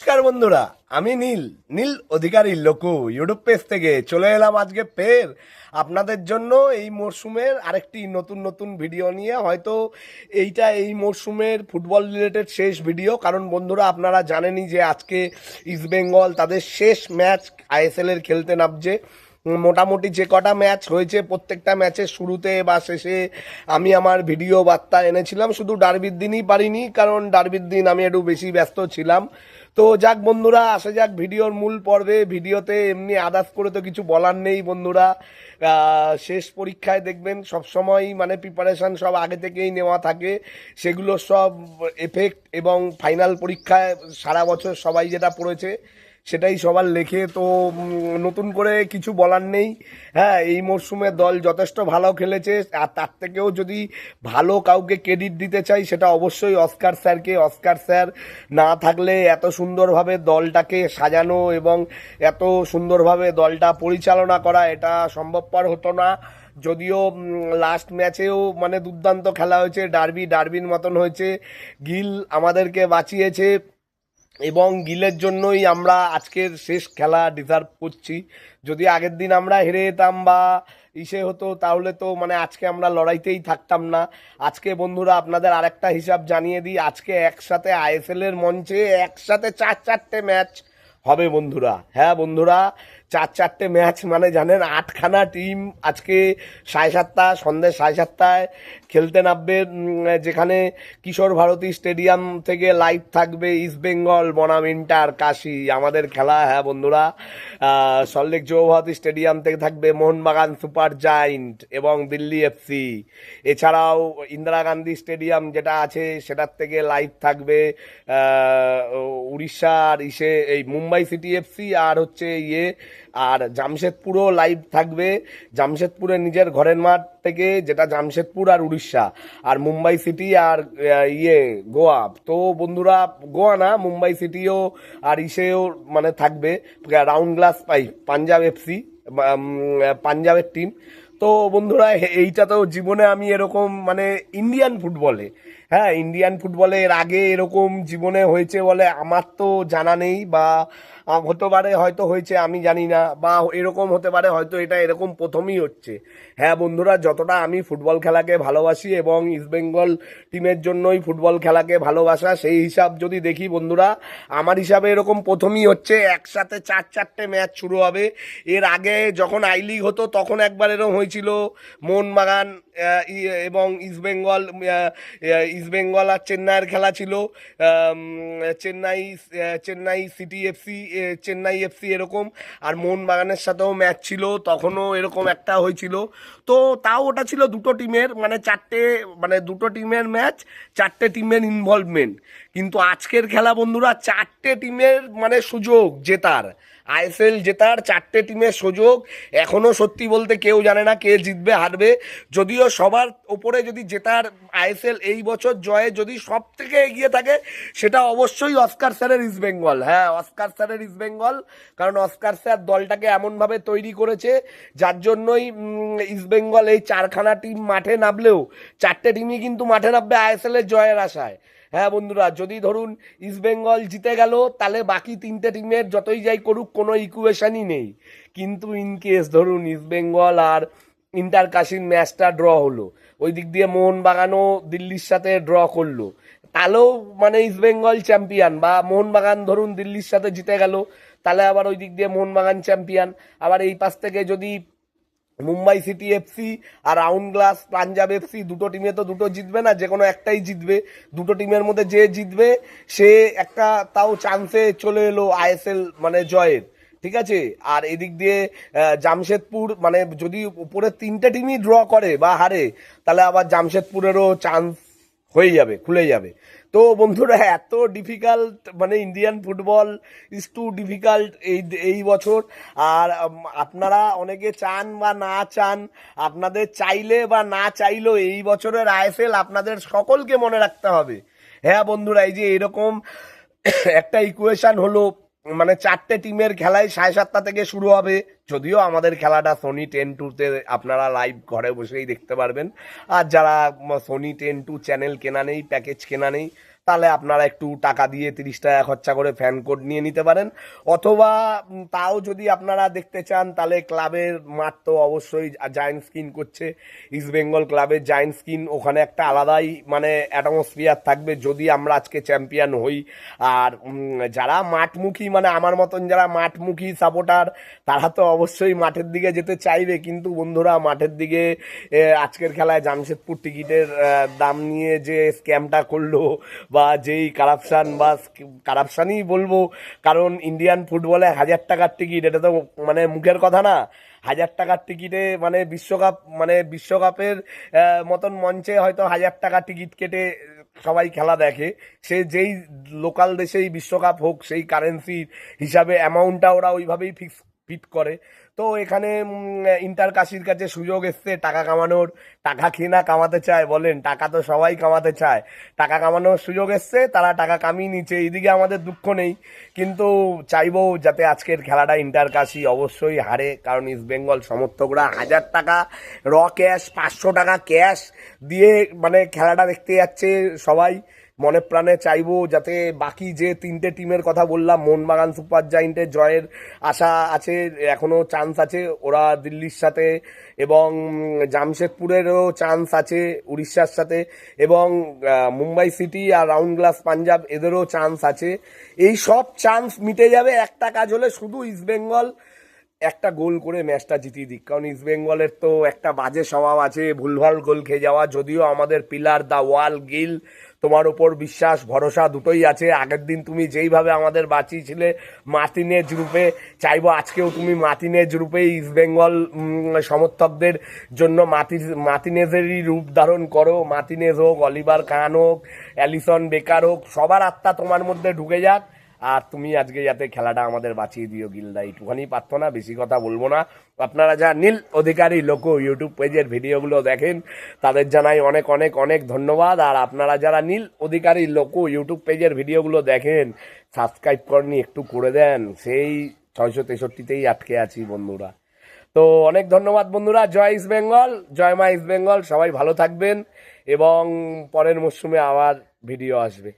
নমস্কার বন্ধুরা, আমি নীল নীল অধিকারী লোকু ইউটিউব পেজ থেকে চলে এলাম আজকে ফের আপনাদের জন্য এই মরশুমের আরেকটি নতুন নতুন ভিডিও নিয়ে। হয়তো এইটা এই মরশুমের ফুটবল রিলেটেড শেষ ভিডিও, কারণ বন্ধুরা আপনারা জানেনই যে আজকে ইস্টবেঙ্গল তাদের শেষ ম্যাচ আইএসএল এর খেলতে নামছে। মোটামুটি যে কটা ম্যাচ হয়েছে প্রত্যেকটা ম্যাচের শুরুতে বা শেষে আমি আমার ভিডিও বার্তা এনেছিলাম। শুধু ডার্বির দিনই পারিনি, কারণ ডার্বির দিন আমি একটু বেশি ব্যস্ত ছিলাম। তো যাক বন্ধুরা, আসা যাক ভিডিওর মূল পর্বে। ভিডিওতে এমনি আদার্স করে তো কিছু বলার নেই বন্ধুরা। শেষ পরীক্ষায় দেখবেন সবসময় মানে প্রিপারেশান সব আগে থেকেই নেওয়া থাকে, সেগুলো সব এফেক্ট এবং ফাইনাল পরীক্ষায় সারা বছর সবাই যেটা পড়েছে সেটাই সবার লেখে। তো নতুন করে কিছু বলার নেই। হ্যাঁ, এই মরশুমে দল যথেষ্ট ভালো খেলেছে, আর তার থেকেও যদি ভালো কাউকে ক্রেডিট দিতে চাই সেটা অবশ্যই অস্কার স্যারকে। অস্কার স্যার না থাকলে এত সুন্দরভাবে দলটাকে সাজানো এবং এত সুন্দরভাবে দলটা পরিচালনা করা এটা সম্ভবপর হতো না। যদিও লাস্ট ম্যাচেও মানে দুর্দান্ত খেলা হয়েছে, ডার্বির মতন হয়েছে। গিল আমাদেরকে বাঁচিয়েছে এবং গিলের জন্যই আমরা আজকের শেষ খেলা ডিজার্ভ করছি। যদি আগের দিন আমরা হেরে যেতাম বা ইসে হতো, তাহলে তো মানে আজকে আমরা লড়াইতেই থাকতাম না। আজকে বন্ধুরা আপনাদের আরেকটা হিসাব জানিয়ে দিই, আজকে একসাথে আইএসএল এর মঞ্চে একসাথে চারটে ম্যাচ হবে বন্ধুরা। হ্যাঁ বন্ধুরা, চারটে ম্যাচ মানে জানেন 8খানা টিম আজকে সন্ধ্যে 7:30 খেলতে নামবে। যেখানে কিশোর ভারতী স্টেডিয়াম থেকে লাইভ থাকবে ইস্টবেঙ্গল বনাম ইন্টার কাশি আমাদের খেলা। হ্যাঁ বন্ধুরা, সল্টলেক যুবভারতী স্টেডিয়াম থেকে থাকবে মোহনবাগান সুপার জায়েন্ট এবং দিল্লি এফসি। এছাড়াও ইন্দিরা গান্ধী স্টেডিয়াম যেটা আছে সেটার থেকে লাইভ থাকবে উড়িষ্যার এই মুম্বাই সিটি এফসি আর আর জামশেদপুরও লাইভ থাকবে। জামশেদপুরের নিজের ঘরের মাঠ থেকে, যেটা জামশেদপুর আর উড়িষ্যা, আর মুম্বাই সিটি আর গোয়া। তো বন্ধুরা, গোয়া না, মুম্বাই সিটিও আর মানে থাকবে রাউন্ড গ্লাস পাঞ্জাব এফসি, পাঞ্জাবের টিম। তো বন্ধুরা, এইটা তো জীবনে আমি এরকম মানে ইন্ডিয়ান ফুটবলে এর আগে এরকম জীবনে হয়েছে বলে আমার তো জানা নেই, বা হতে পারে হয়তো হয়েছে আমি জানি না, বা এরকম হতে পারে হয়তো এটা এরকম প্রথমই হচ্ছে। হ্যাঁ বন্ধুরা, যতটা আমি ফুটবল খেলাকে ভালোবাসি এবং ইস্টবেঙ্গল টিমের জন্যই ফুটবল খেলাকে ভালোবাসা, সেই হিসাব যদি দেখি বন্ধুরা, আমার হিসাবে এরকম প্রথমই হচ্ছে। একসাথে চারটে ম্যাচ শুরু হবে। এর আগে যখন আই লিগ হতো তখন একবার এরকম হয়েছিল, মোহনবাগান এবং ইস্টবেঙ্গল আর চেন্নাইয়ের খেলা ছিল। Chennai city FC, Chennai FC এরকম, আর মোহনবাগানের সাথেও ম্যাচ ছিল, তখনও এরকম একটা হয়েছিল। তো তাও ওটা ছিল দুটো টিমের দুটো টিমের ম্যাচ, চারটে টিমের ইনভলভমেন্ট। কিন্তু আজকের খেলা বন্ধুরা, চারটে টিমের মানে সুযোগ জেতার, আইএসএল জেতার চারটে টিমের সুযোগ। এখনও সত্যি বলতে কেউ জানে না কে জিতবে হারবে। যদিও সবার ওপরে যদি জেতার আইএসএল এই বছর জয়ে যদি সব থেকে এগিয়ে থাকে, সেটা অবশ্যই অস্কার স্যারের ইস্টবেঙ্গল। হ্যাঁ, অস্কার স্যারের ইস্টবেঙ্গল, কারণ অস্কার স্যার দলটাকে এমনভাবে তৈরি করেছে যার জন্যই ইস্টবেঙ্গল এই 4খানা টিম মাঠে নামলেও চারটে টিমই কিন্তু মাঠে নামবে আইএসএল এর জয়ের আশায়। হ্যাঁ বন্ধুরা, যদি ধরুন ইস্টবেঙ্গল জিতে গেল, তাহলে বাকি 3টে টিমের যতই যাই করুক কোনো ইকুয়েশনই নেই। কিন্তু ইনকেস ধরুন ইস্টবেঙ্গল আর ইন্টার কাশির ম্যাচটা ড্র হলো, ওই দিক দিয়ে মোহনবাগানও দিল্লির সাথে ড্র করলো, তাহলেও মানে ইস্টবেঙ্গল চ্যাম্পিয়ন, বা মোহনবাগান ধরুন দিল্লির সাথে জিতে গেল, তাহলে আবার ওই দিক দিয়ে মোহনবাগান চ্যাম্পিয়ন। আবার এই পাশ থেকে যদি মুম্বাই সিটি এফসি আর রাউন্ড গ্লাস পাঞ্জাব এফসি, দুটো টিমে তো দুটো জিতবে না, যে কোনো একটাই জিতবে। দুটো টিমের মধ্যে যে জিতবে সে একটা তাও চান্সে চলে এলো আইএসএল মানে জয়ের, ঠিক আছে। আর এদিক দিয়ে জামশেদপুর মানে যদি উপরের 3টে টিমই ড্র করে বা হারে, তাহলে আবার জামশেদপুরেরও চান্স খুলে যাবে। তো বন্ধুরা, এত ডিফিকাল্ট মানে Indian football is too difficult এই বছর। আর আপনারা অনেকে চান বা না চান, আপনাদের চাইলে বা না চাইলেও এই বছরের আইএসএল আপনাদের সকলকে মনে রাখতে হবে। হ্যাঁ বন্ধুরা, এই যে এরকম একটা ইকুয়েশন হলো, মানে চারটে টিমের খেলায় 7:30 থেকে শুরু হবে। যদিও আমাদের খেলাটা সোনি 10-2-তে আপনারা লাইভ ঘরে বসেই দেখতে পারবেন। আর যারা সোনি 10-2 চ্যানেল কেনা নেই, প্যাকেজ কেনা নেই, তাহলে আপনারা একটু টাকা দিয়ে 30 টাকা খরচা করে ফ্যান কোড নিয়ে নিতে পারেন। অথবা তাও যদি আপনারা দেখতে চান তাহলে ক্লাবের মাঠ তো অবশ্যই জায়ান্ট স্ক্রিন করছে, ইস্ট বেঙ্গল ক্লাবের জায়ান্ট স্ক্রিন, ওখানে একটা আলাদাই মানে অ্যাটমসফিয়ার থাকবে যদি আমরা আজকে চ্যাম্পিয়ন হই। আর যারা মাঠমুখী মানে আমার মতন যারা মাঠমুখী সাপোর্টার তারা তো অবশ্যই মাঠের দিকে যেতে চাইবে, কিন্তু বন্ধুরা মাঠের দিকে আজকের খেলায় জামশেদপুর টিকিটের দাম নিয়ে যে স্ক্যামটা করলো বা যেই কারাপশান বা কারাপশানই বলবো, কারণ ইন্ডিয়ান ফুটবলে 1000 টাকার টিকিট, এটা তো মানে মুখের কথা না। 1000 টাকার টিকিটে মানে বিশ্বকাপের মতন মঞ্চে হয়তো 1000 টাকা টিকিট কেটে সবাই খেলা দেখে। সে যেই লোকাল দেশেই বিশ্বকাপ হোক সেই কারেন্সির হিসাবে অ্যামাউন্টটা ওরা ওইভাবেই ফিট করে। তো এখানে ইন্টার কাশির কাছে সুযোগ এসছে টাকা কামানোর। টাকা কে না কামাতে চায় বলেন, টাকা তো সবাই কামাতে চায়। টাকা কামানোর সুযোগ এসছে, তারা টাকা কামিয়ে নিচ্ছে, এইদিকে আমাদের দুঃখ নেই। কিন্তু চাইবো যাতে আজকের খেলাটা ইন্টার কাশি অবশ্যই হারে, কারণ ইস্ট বেঙ্গল সমর্থকরা 1000 টাকা র ক্যাশ, 500 টাকা ক্যাশ দিয়ে মানে খেলাটা দেখতে যাচ্ছে। সবাই মনে প্রাণে চাইবো যাতে বাকি যে 3টে টিমের কথা বললাম, মোহনবাগান সুপার জায়েন্টের জয়ের আশা আছে, এখনো চান্স আছে ওরা দিল্লির সাথে, এবং জামশেদপুরেরও চান্স আছে উড়িষ্যার সাথে, এবং মুম্বাই সিটি আর রাউন্ড গ্লাস পাঞ্জাব এদেরও চান্স আছে। এই সব চান্স মিটে যাবে একটা কাজ হলে, শুধু ইস্টবেঙ্গল একটা গোল করে ম্যাচটা জিতিয়ে দিক। কারণ ইস্ট বেঙ্গলের তো একটা বাজে স্বভাব আছে, ভুলভাল গোল খেয়ে যাওয়া। যদিও আমাদের পিলার দ্য ওয়াল গিল, তোমার ওপর বিশ্বাস ভরসা দুটোই আছে। আগের দিন তুমি যেইভাবে আমাদের বাঁচিয়েছিলে মার্টিনেজ রূপে, চাইবো আজকেও তুমি মার্টিনেজ রূপে ইস্ট বেঙ্গল সমর্থকদের জন্য মার্টিনেজেরই রূপ ধারণ করো। মার্টিনেজ হোক, অলিভার কান হোক, অ্যালিসন বেকার হোক, সবার আত্মা তোমার মধ্যে ঢুকে যাক। আর তুমি আজকে যাতে খেলাটা আমাদের বাঁচিয়ে দিও গিলদা, একটুখানি প্রার্থনা, বেশি কথা বলবো না। আপনারা যা নীল অধিকারী লোকো ইউটিউব পেজের ভিডিওগুলো দেখেন তাদের জানাই অনেক অনেক অনেক ধন্যবাদ। আর আপনারা যারা নীল অধিকারী লোকো ইউটিউব পেজের ভিডিওগুলো দেখেন, সাবস্ক্রাইব করেনি একটু করে দেন, সেই 663তেই আটকে আছি বন্ধুরা। তো অনেক ধন্যবাদ বন্ধুরা। জয় ইস্ট বেঙ্গল, জয় মা ইস্ট বেঙ্গল। সবাই ভালো থাকবেন এবং পরের মরশুমে আবার ভিডিও আসবে।